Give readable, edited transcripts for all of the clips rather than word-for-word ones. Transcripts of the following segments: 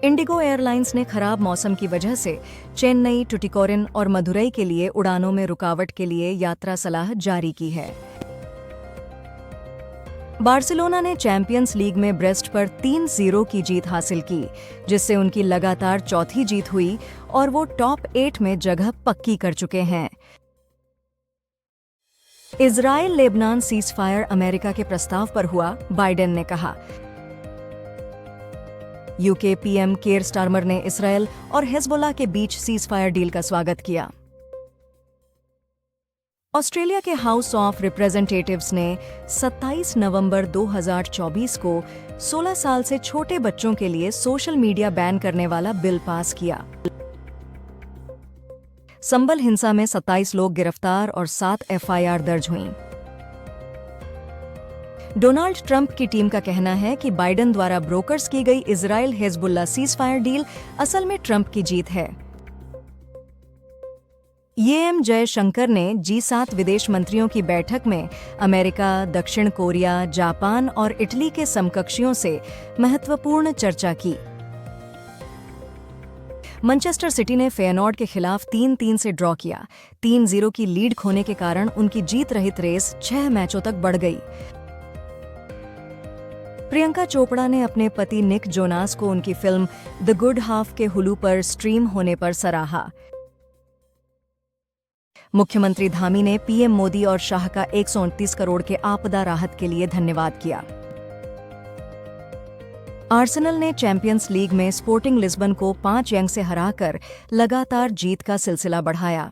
Indigo airlines ने खराब मौसम की वजह से चेन्नई, टुटिकोरिन और मदुरई के लिए उड़ानों में रुकावट के लिए यात्रा सलाह जारी की है। बार्सिलोना ने चैंपियंस लीग में ब्रेस्ट पर 3-0 की जीत हासिल की, जिससे उनकी लगातार चौथी जीत हुई और वो टॉप 8 में जगह पक्की कर चुके हैं। इजराइल लेबनान सीज़फायर अमेरिका के प्रस्ताव पर हुआ, बाइडेन ने कहा। यूके पीएम केर स्टारमर ने इसराइल और हिजबुल्लाह के बीच सीज़फायर डील का स्वागत किया। ऑस्ट्रेलिया के हाउस ऑफ रिप्रेजेंटेटिव्स ने 27 नवंबर 2024 को 16 साल से छोटे बच्चों के लिए सोशल मीडिया बैन करने वाला बिल पास किया। संबल हिंसा में 27 लोग गिरफ्तार और 7 एफआईआर दर्ज हुईं। डोनाल्ड ट्रंप की टीम का कहना है कि बाइडेन द्वारा ब्रोकर्स की गई इजराइल हिजबुल्लाह सीज़फायर डील असल में ट्रंप की जीत है। एम जयशंकर ने G7 विदेश मंत्रियों की बैठक में अमेरिका, दक्षिण कोरिया, जापान और इटली के समकक्षियों से महत्वपूर्ण चर्चा की। मैनचेस्टर सिटी ने फेयनॉर्ड के खिलाफ 3-3 से ड्रॉ किया। 3-0 की लीड खोने के कारण उनकी जीत रहित रेस 6 मैचों तक बढ़ गई। प्रियंका चोपड़ा ने अपने पति निक जोनास को उनकी फिल्म द गुड हाफ के हुलू पर स्ट्रीम होने पर सराहा। मुख्यमंत्री धामी ने पीएम मोदी और शाह का 129 करोड़ के आपदा राहत के लिए धन्यवाद किया। आर्सेनल ने चैंपियंस लीग में स्पोर्टिंग लिस्बन को 5-0 से हराकर लगातार जीत का सिलसिला बढ़ाया।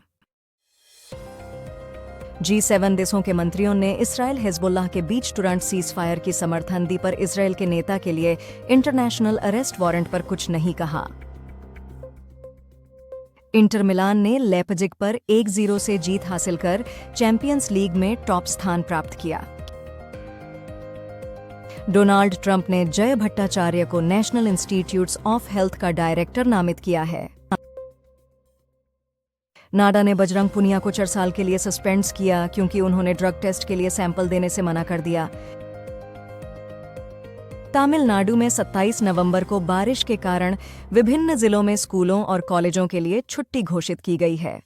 G7 देशों के मंत्रियों ने इसराइल हिजबुल्लाह के बीच तुरंत सीज़फायर की समर्थन दी, पर इसराइल के नेता के लिए इंटरनेशनल अरेस्ट वारंट पर कुछ नहीं कहा। इंटर मिलान ने लेपजिग पर 1-0 से जीत हासिल कर चैंपियंस लीग में टॉप स्थान प्राप्त किया। डोनाल्ड ट्रंप ने जय भट्टाचार्य को नेशनल इंस्टीट्यूट्स ऑफ हेल्थ का डायरेक्टर नामित किया है। नाडा ने बजरंग पुनिया को 4 साल के लिए सस्पेंड किया क्योंकि उन्होंने ड्रग टेस्ट के लिए सैंपल देने से मना कर दिया। तमिलनाडु में 27 नवंबर को बारिश के कारण विभिन्न जिलों में स्कूलों और कॉलेजों के लिए छुट्टी घोषित की गई है।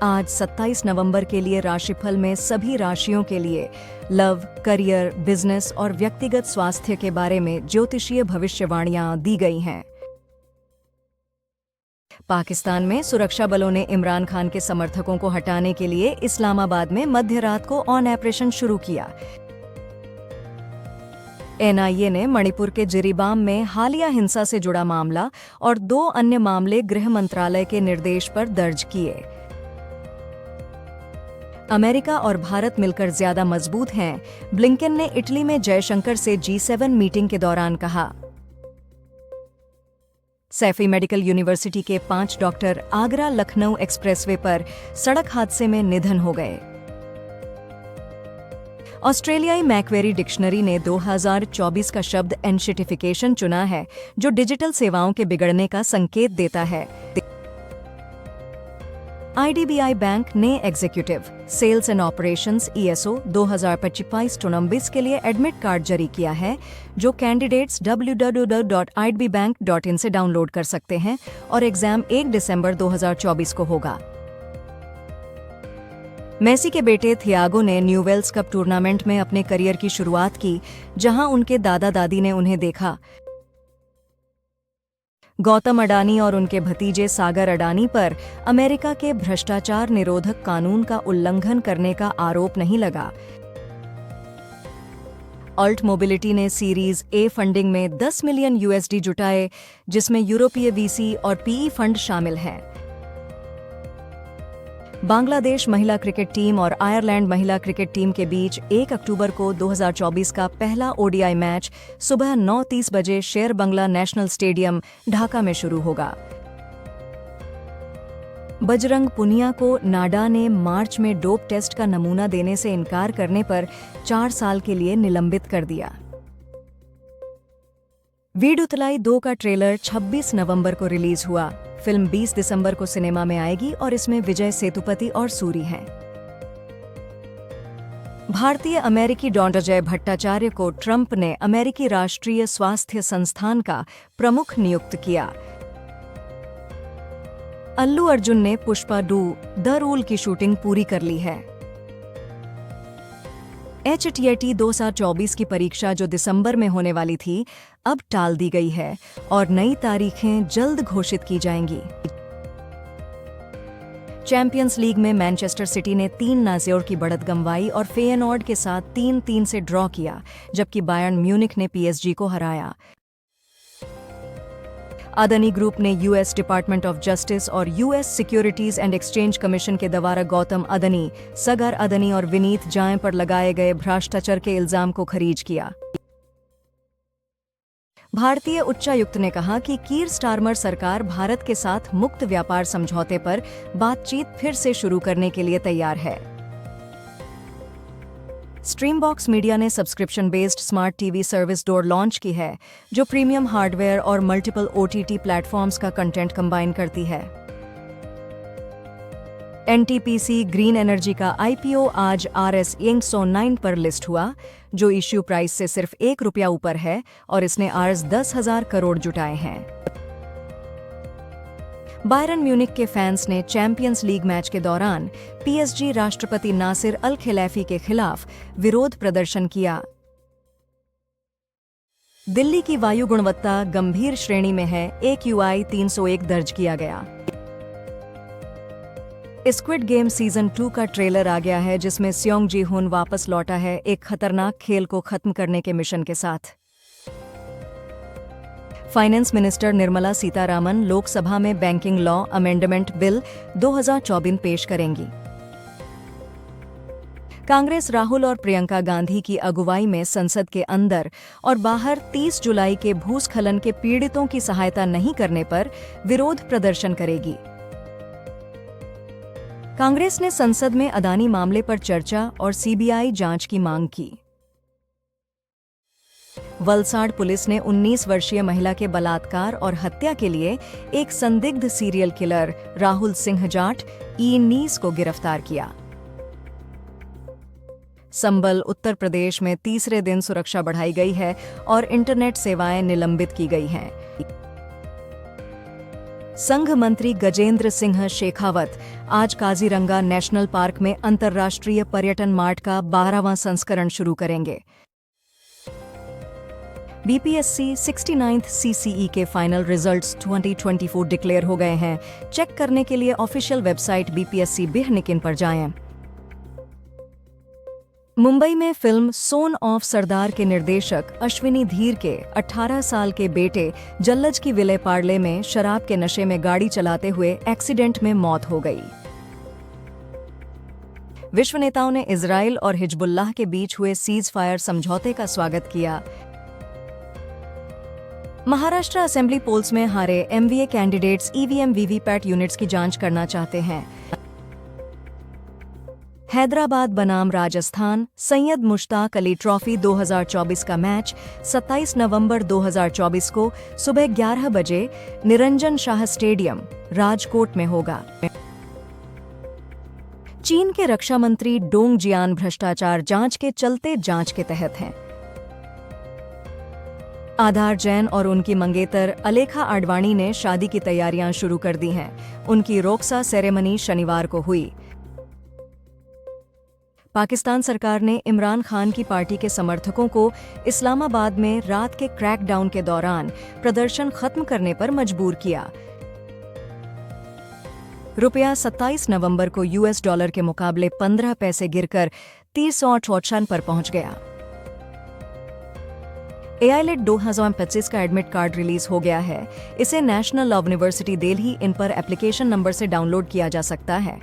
आज 27 नवंबर के लिए राशिफल में सभी राशियों के लिए लव, करियर, बिजनेस और व्यक्तिगत स्वास्थ्य के बारे में ज्योतिषीय भविष्यवाणियां दी गई हैं। पाकिस्तान में सुरक्षा बलों ने इमरान खान के समर्थकों को हटाने के लिए इस्लामाबाद में मध्य रात को ऑपरेशन शुरू किया। एनआईए ने मणिपुर के जिरीबाम में हालिया हिंसा से जुड़ा मामला और 2 अन्य मामले गृह मंत्रालय के निर्देश पर दर्ज किए। अमेरिका और भारत मिलकर ज्यादा मजबूत हैं, ब्लिंकन ने इटली में जयशंकर से G7 मीटिंग के दौरान कहा। सैफी मेडिकल यूनिवर्सिटी के 5 डॉक्टर आगरा लखनऊ एक्सप्रेसवे पर सड़क हादसे में निधन हो गए। ऑस्ट्रेलियाई मैक्वेरी डिक्शनरी ने 2024 का शब्द एनशिटिफिकेशन चुना है, जो डिजिटल सेवाओं के बिगड़ने का संकेत देता है। आईडीबीआई बैंक ने executive sales and operations ESO 2025-24 के लिए एडमिट कार्ड जारी किया है, जो कैंडिडेट्स www.idbbank.in से डाउनलोड कर सकते हैं और एग्जाम 1 दिसंबर 2024 को होगा। मेसी के बेटे थियागो ने न्यूवेल्स कप टूर्नामेंट में अपने करियर की शुरुआत की, जहां उनके दादा दादी ने उन्हें देखा। गौतम अडानी और उनके भतीजे सागर अडानी पर अमेरिका के भ्रष्टाचार निरोधक कानून का उल्लंघन करने का आरोप नहीं लगा। अल्ट मोबिलिटी ने सीरीज ए फंडिंग में $10 मिलियन जुटाए, जिसमें यूरोपीय वीसी और पीई फंड शामिल हैं। बांग्लादेश महिला क्रिकेट टीम और आयरलैंड महिला क्रिकेट टीम के बीच 1 अक्टूबर को 2024 का पहला ओडीआई मैच सुबह 9:30 बजे शेर बंगला नेशनल स्टेडियम, ढाका में शुरू होगा। बजरंग पुनिया को नाडा ने मार्च में डोप टेस्ट का नमूना देने से इनकार करने पर 4 साल के लिए निलंबित कर दिया। वीडुतलाई 2 का ट्रेलर 26 नवंबर को रिलीज हुआ। फिल्म 20 दिसंबर को सिनेमा में आएगी और इसमें विजय सेतुपति और सूरी हैं। भारतीय अमेरिकी डॉन अजय भट्टाचार्य को ट्रंप ने अमेरिकी राष्ट्रीय स्वास्थ्य संस्थान का प्रमुख नियुक्त किया। अल्लू अर्जुन ने पुष्पा 2 द रूल की शूटिंग पूरी कर ली है। HTIT 2024 की परीक्षा जो दिसंबर में होने वाली थी, अब टाल दी गई है और नई तारीखें जल्द घोषित की जाएंगी। चैंपियंस लीग में मैनचेस्टर सिटी ने 3-0 की बढ़त गंवाई और फेयनॉर्ड के साथ 3-3 से ड्रॉ किया, जबकि बायर्न म्यूनिख ने PSG को हराया। अदानी ग्रुप ने US डिपार्टमेंट ऑफ जस्टिस और US securities and exchange commission के दवारा गौतम अदानी, सगर अदानी और विनीत जायन पर लगाए गए भ्रष्टाचार के इल्जाम को खारिज किया। भारतीय उच्चायुक्त ने कहा कि कीर स्टारमर सरकार भारत के साथ मुक्त व्यापार समझौते पर बातचीत फिर से शुरू करने के लिए तैयार है। स्ट्रीमबॉक्स मीडिया ने subscription based smart TV service door launch की है, जो प्रीमियम हार्डवेयर और मल्टीपल OTT प्लेटफॉर्म्स का कंटेंट कंबाइन करती है। NTPC ग्रीन एनर्जी का IPO आज RS 109 पर लिस्ट हुआ, जो इश्यू प्राइस से सिर्फ ₹1 ऊपर है और इसने RS 10,000 करोड़ जुटाए हैं। बायरन म्यूनिख के फैंस ने चैंपियंस लीग मैच के दौरान PSG राष्ट्रपति नासिर अल खिलैफी के खिलाफ विरोध प्रदर्शन किया। दिल्ली की वायु गुणवत्ता गंभीर श्रेणी में है, AQI 301 दर्ज किया गया। स्क्विड गेम सीजन 2 का ट्रेलर आ गया है, जिसमें स्योंग जी हुन वापस लौटा है एक खतरनाक खेल को खत्म करने के मिशन के साथ। फाइनेंस मिनिस्टर निर्मला सीतारामन लोकसभा में बैंकिंग लॉ अमेंडमेंट बिल 2024 पेश करेंगी। कांग्रेस राहुल और प्रियंका गांधी की अगुवाई में संसद के अंदर और बाहर 30 जुलाई के भूस्खलन के पीड़ितों की सहायता नहीं करने पर विरोध प्रदर्शन करेगी। कांग्रेस ने संसद में अदानी मामले पर चर्चा और CBI जांच की मांग की। वलसाड पुलिस ने 19 वर्षीय महिला के बलात्कार और हत्या के लिए एक संदिग्ध serial killer Rahul Singh Jat E19 को गिरफ्तार किया। संबल उत्तर प्रदेश में तीसरे दिन सुरक्षा बढ़ाई गई है और इंटरनेट सेवाएं निलंबित की गई हैं। संघ मंत्री गजेंद्र सिंह शेखावत आज काजीरंगा नेशनल पार्क में अंतर्राष्ट्रीय पर्यटन मार्ट का 12वां संस्करण शुरू करेंगे। BPSC 69th CCE के फाइनल रिजल्ट्स 2024 डिक्लेयर हो गए हैं। चेक करने के लिए ऑफिशियल वेबसाइट BPSC बिहनिकिन पर जाएं। मुंबई में फिल्म सोन ऑफ सरदार के निर्देशक अश्विनी धीर के 18 साल के बेटे जल्लज की विले पार्ले में शराब के नशे में गाड़ी चलाते हुए एक्सीडेंट में मौत हो गई। विश्व नेताओं ने इजराइल और हिजबुल्लाह के बीच हुए सीज फायर समझौते का स्वागत किया। महाराष्ट्र असेंबली पोल्स में हारे MVA candidates EVM VVPAT units की जांच करना चाहते हैं। हैदराबाद बनाम राजस्थान सैयद मुश्ताक अली ट्रॉफी 2024 का मैच 27 नवंबर 2024 को सुबह 11 बजे निरंजन शाह स्टेडियम, राजकोट में होगा। चीन के रक्षा मंत्री डोंग जियान भ्रष्टाचार जांच के चलते जांच के तहत हैं। आधार जैन और उनकी मंगेतर अलेखा आडवाणी ने शादी की तैयारियां शुरू कर दी हैं। उनकी रोक्सा सेरेमनी शनिवार को हुई। पाकिस्तान सरकार ने इमरान खान की पार्टी के समर्थकों को इस्लामाबाद में रात के क्रैकडाउन के दौरान प्रदर्शन खत्म करने पर मजबूर किया। रुपया 27 नवंबर को US डॉलर के मुकाबले 15 पैसे गिरकर 368 पर पहुंच गया। AILET 2025 का एडमिट कार्ड रिलीज हो गया है। इसे नेशनल लॉ यूनिवर्सिटी दिल्ली इन पर एप्लीकेशन नंबर से डाउनलोड किया जा सकता है।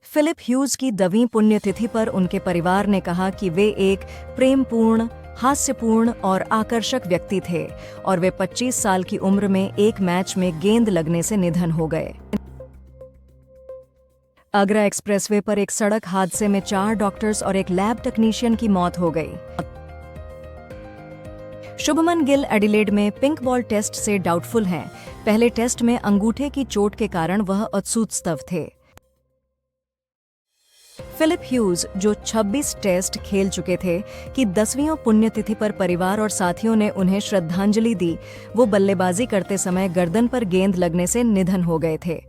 फिलिप ह्यूज की 10वीं पुण्यतिथि पर उनके परिवार ने कहा कि वे एक प्रेमपूर्ण, हास्यपूर्ण और आकर्षक व्यक्ति थे और वे 25 साल की उम्र में एक मैच में गेंद लगने से निधन हो गए। आगरा एक्सप्रेसवे पर एक सड़क हादसे में 4 डॉक्टर्स और एक लैब टेक्नीशियन की मौत हो गई। शुभमन गिल एडिलेड में पिंक बॉल टेस्ट से डाउटफुल हैं। पहले टेस्ट में अंगूठे की चोट के कारण वह उत्सुक थे। फिलिप ह्यूज, जो 26 टेस्ट खेल चुके थे, की 10वीं पुण्यतिथि पर परिवार और साथियों ने उन्हें श्रद्धांजलि दी। वो बल्लेबाजी करते समय गर्दन पर गेंद लगने से निधन हो गए थे।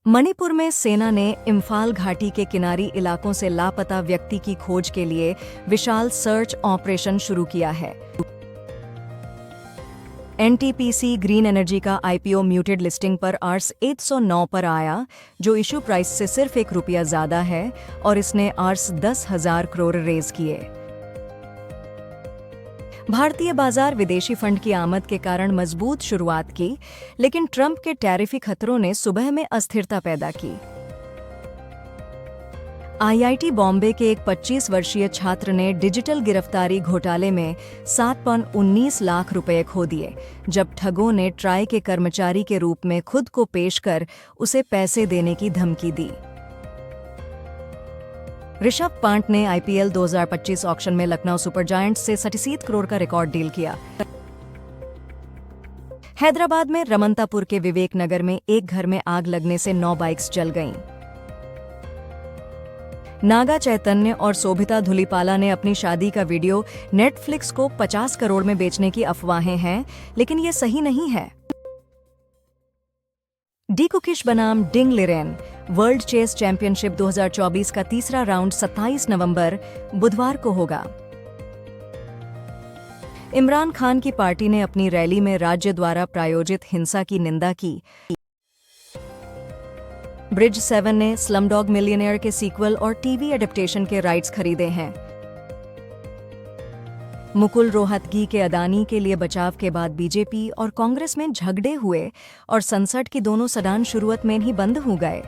मणिपुर में सेना ने इम्फाल घाटी के किनारी इलाकों से लापता व्यक्ति की खोज के लिए विशाल सर्च ऑपरेशन शुरू किया है। एनटीपीसी ग्रीन एनर्जी का आईपीओ म्यूटेड लिस्टिंग पर आर्स 109 पर आया, जो इशू प्राइस से सिर्फ ₹1 ज्यादा है, और इसने आर्स 10,000 करोड़ रेज किए। भारतीय बाजार विदेशी फंड की आमद के कारण मजबूत शुरुआत की, लेकिन ट्रंप के टैरिफी खतरों ने सुबह में अस्थिरता पैदा की। आईआईटी बॉम्बे के एक 25 वर्षीय छात्र ने डिजिटल गिरफ्तारी घोटाले में 7.19 लाख रुपए खो दिए, जब ठगों ने ट्राई के कर्मचारी के रूप में खुद को पेश कर उसे पैसे देने की धमकी दी। ऋषभ पंत ने आईपीएल 2025 ऑक्शन में लखनऊ सुपर जायंट्स से 37 करोड़ का रिकॉर्ड डील किया। हैदराबाद में रमंतापुर के विवेक नगर में एक घर में आग लगने से 9 बाइक्स जल गईं। नागा चैतन्य और शोभिता धुलीपाला ने अपनी शादी का वीडियो नेटफ्लिक्स को 50 करोड़ में बेचने की अफवाहें हैं, लेकिन ये सही नहीं है। डी कुकिश बनाम डिंग लिरेन वर्ल्ड चेस चैंपियनशिप 2024 का तीसरा राउंड 27 नवंबर बुधवार को होगा। इमरान खान की पार्टी ने अपनी रैली में राज्य द्वारा प्रायोजित हिंसा की निंदा की। ब्रिज 7 ने स्लमडॉग मिलियनेयर के सीक्वल और टीवी एडेप्टेशन के राइट्स खरीदे हैं। मुकुल रोहतगी के अदानी के लिए बचाव के बाद बीजेपी और कांग्रेस में झगड़े हुए और संसद की दोनों सदन शुरुआत में ही बंद हो गए।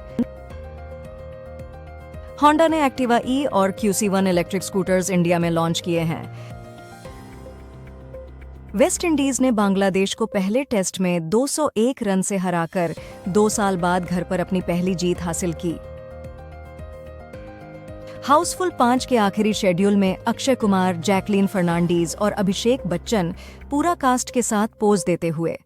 होंडा ने एक्टिवा ई और QC1 इलेक्ट्रिक स्कूटर्स इंडिया में लॉन्च किए हैं। वेस्ट इंडीज ने बांग्लादेश को पहले टेस्ट में 201 रन से हराकर 2 साल बाद घर पर अपनी पहली जीत हासिल की। हाउसफुल 5 के आखिरी शेड्यूल में अक्षय कुमार, जैकलीन फर्नांडीज और अभिषेक बच्चन पूरा कास्ट के साथ पोज देते हुए।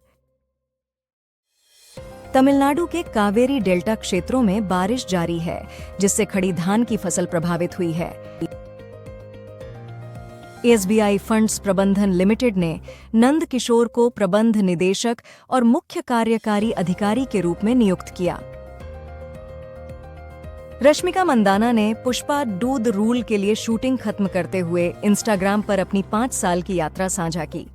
तमिलनाडु के कावेरी डेल्टा क्षेत्रों में बारिश जारी है, जिससे खड़ी धान की फसल प्रभावित हुई है। एसबीआई फंड्स प्रबंधन लिमिटेड ने नंद किशोर को प्रबंध निदेशक और मुख्य कार्यकारी अधिकारी के रूप में नियुक्त किया। रश्मिका मंदाना ने पुष्पा डू द रूल के लिए शूटिंग खत्म करते हुए इंस्टाग्राम पर अपनी 5 साल की यात्रा साझा की।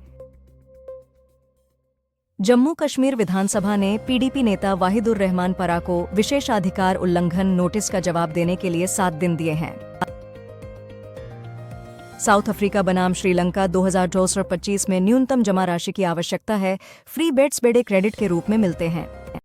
जम्मू कश्मीर विधानसभा ने पीडीपी नेता वाहिदुर रहमान परा को विशेषाधिकार उल्लंघन नोटिस का जवाब देने के लिए 7 दिन दिए हैं। साउथ अफ्रीका बनाम श्रीलंका 2024-25 में न्यूनतम जमा राशि की आवश्यकता है। फ्री बेट्स बड़े क्रेडिट के रूप में मिलते हैं।